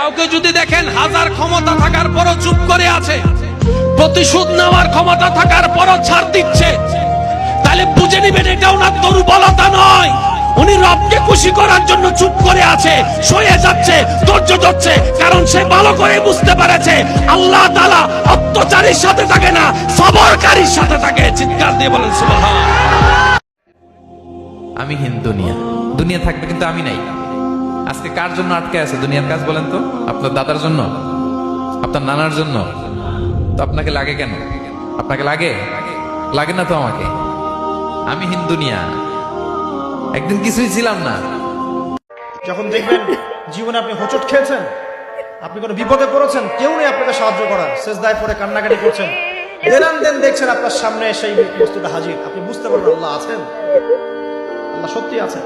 কাউকে যদি দেখেন হাজার ক্ষমতা থাকার পরও চুপ করে আছে, প্রতিশোধ নেওয়ার ক্ষমতা থাকার পরও ছাড় দিচ্ছে, তাহলে বুঝে নিবেন এটা ওনার দুর্বলতা নয়, উনি রবকে খুশি করার জন্য চুপ করে আছে, সয়ে যাচ্ছে, ধৈর্য ধরছে, কারণ সে ভালো করে বুঝতে পেরেছে আল্লাহ তাআলা অত্যাচারীর সাথে থাকে না, সবরকারীর সাথে থাকে। চিৎকার দিয়ে বলেন সুবহান। আমি হীন দুনিয়া, দুনিয়া থাকবে কিন্তু আমি নাই। আজকে কার জন্য আটকে আছে দুনিয়ার কাজ বলেন তো? আপনার দাদার জন্য, আপনার নানার জন্য? তো আপনাকে লাগে কেন? আপনাকে লাগে? লাগে না তো আমাকে। আমি হীন দুনিয়া, একদিন কিছুই ছিলাম না। যখন দেখবেন জীবনে আপনি হোঁচট খেয়েছেন, আপনি কোনো বিপদে পড়েছেন, কেউ নেই আপনাকে সাহায্য করার, সেজদায় পড়ে কান্নাকাটি করছেন, দেন দেখছেন আপনার সামনে সেই বস্তুটা হাজির, আপনি বুঝতে পারবেন আল্লাহ আছেন, আল্লাহ সত্যি আছেন।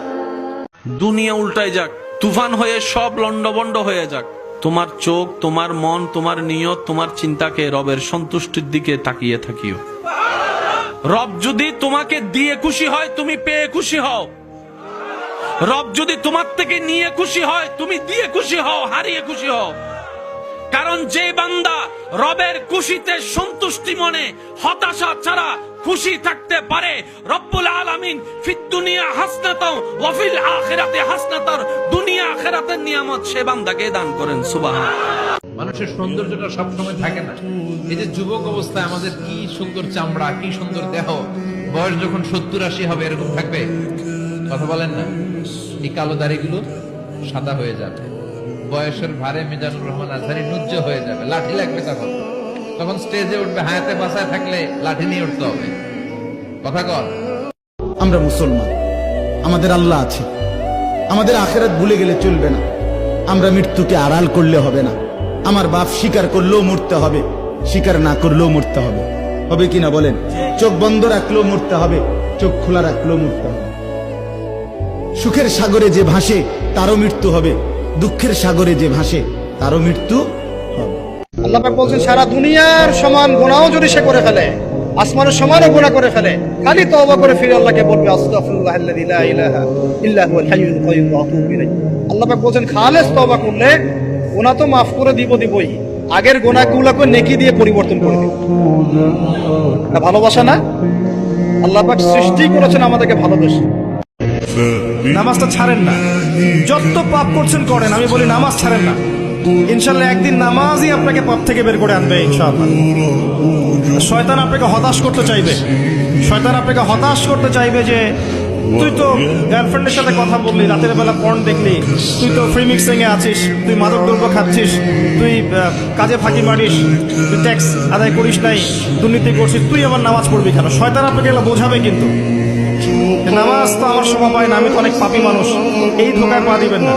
দুনিয়া উল্টায় যাক, তুফান হয়ে সব লন্ডভন্ড হয়ে যাক, তোমার চোখ, তোমার মন, তোমার নিয়ত, তোমার চিন্তাকে রবের সন্তুষ্টির দিকে তাকিয়ে থাকিও। রব যদি তোমাকে দিয়ে খুশি হয়, তুমি পেয়ে খুশি হও। রব যদি তোমার থেকে নিয়ে খুশি হয়, তুমি দিয়ে খুশি হও, হারিয়ে খুশি হও। কারণ যে বান্দা রবের খুশিতে সন্তুষ্টি মনে, হতাশা ছাড়া খুশি থাকতে পারে, রব্বুল আলামিন ফিদ দুনিয়া হাসনাতাও ওয়া ফিল আখিরাতি হাসনাতার, দুনিয়া আখিরাতের নিয়ামত সে বান্দাকে দান করেন। সুবহান। মানুষের সৌন্দর্যটা সবসময় থাকে না। এই যে যুবক অবস্থায় আমাদের কি সুন্দর চামড়া, কি সুন্দর দেহ, বয়স যখন 70-80 হবে এরকম থাকবে? কথা বলেন না। এই কালো দাড়িগুলো সাদা হয়ে যাবে, বয়সের ভারে মিজানুর রহমান আজহারি নুজ্জ হয়ে যাবে, লাঠি লাগবে তখন স্টেজে উঠবে, হায়াতে বাসায় থাকলে লাঠি নিয়ে উঠতে হবে। কথা কর। আমরা মুসলমান, আমাদের আল্লাহ আছে, আমাদের আখিরাত ভুলে গেলে চলবে না, আমরা মৃত্যুকে আড়াল করলে হবে না। আমার বাপ স্বীকার করলেও মরতে হবে, স্বীকার না করলেও মরতে হবে, হবে কিনা বলেন? চোখ বন্ধ রাখলেও মরতে হবে, চোখ খোলা রাখলেও মরতে হবে। সুখের সাগরে যে ভাসে তারও মৃত্যু হবে, দুঃখের সাগরে যে ভাসে তারও মৃত্যু হবে। আল্লাহ পাক বলছেন সারা দুনিয়ার সমান গুনাহও যদি সে করে ফেলে, আসমানের সমানও গুনাহ করে ফেলে, খালি তওবা করে ফিরে আল্লাহকে বলবে আস্তাগফিরুল্লাহাল্লাযী লা ইলাহা ইল্লা হুয়াল হাইয়ুল কাইয়্যুম ওয়া আতুবু ইলাইহি। আল্লাহ পাক বলছেন খালেস তওবা করলে গুনাহ তো মাফ করে দিবই, আগের গুনাহগুলোকে নেকি দিয়ে পরিবর্তন করে দিব। এটা ভালোবাসা না? আল্লাহ পাক সৃষ্টি করেছেন আমাদেরকে ভালোবেসে। নামাজটা ছাড়েন না, যত পাপ করছেন করেন, আমি বলি নামাজ ছাড়েন না, ইনশাআল্লাহ একদিন নামাজই আপনাকে পাপ থেকে বের করে আনবে ইনশাআল্লাহ। শয়তান আপনাকে হতাশ করতে চাইবে, শয়তান আপনাকে হতাশ করতে চাইবে যে তুই তো গার্লফ্রেন্ডের সাথে কথা বললি, রাতের বেলা পর্ন দেখলি, তুই তো ফ্রি মিক্সিং এ আছিস, তুই মাদক দ্রব্য খাচ্ছিস, তুই কাজে ফাঁকি মারিস, তুই ট্যাক্স আদায় করিস নাই, দুর্নীতি করছিস, তুই আবার নামাজ পড়বি কেন? শয়তান আপনাকে এগুলো বোঝাবে, কিন্তু নামাজ তো আমার সময় পায় না, আমি তো অনেক পাপী মানুষ, এই ধোকায় পা দিবেন না।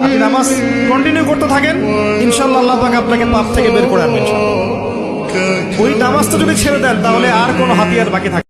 আপনি নামাজ কন্টিনিউ করতে থাকেন, ইনশাআল্লাহ আল্লাহ পাক আপনাকে পাপ থেকে বের করে আনবেন। ওই নামাজটা যদি ছেড়ে দেন তাহলে আর কোনো হাতিয়ার বাকি থাকে।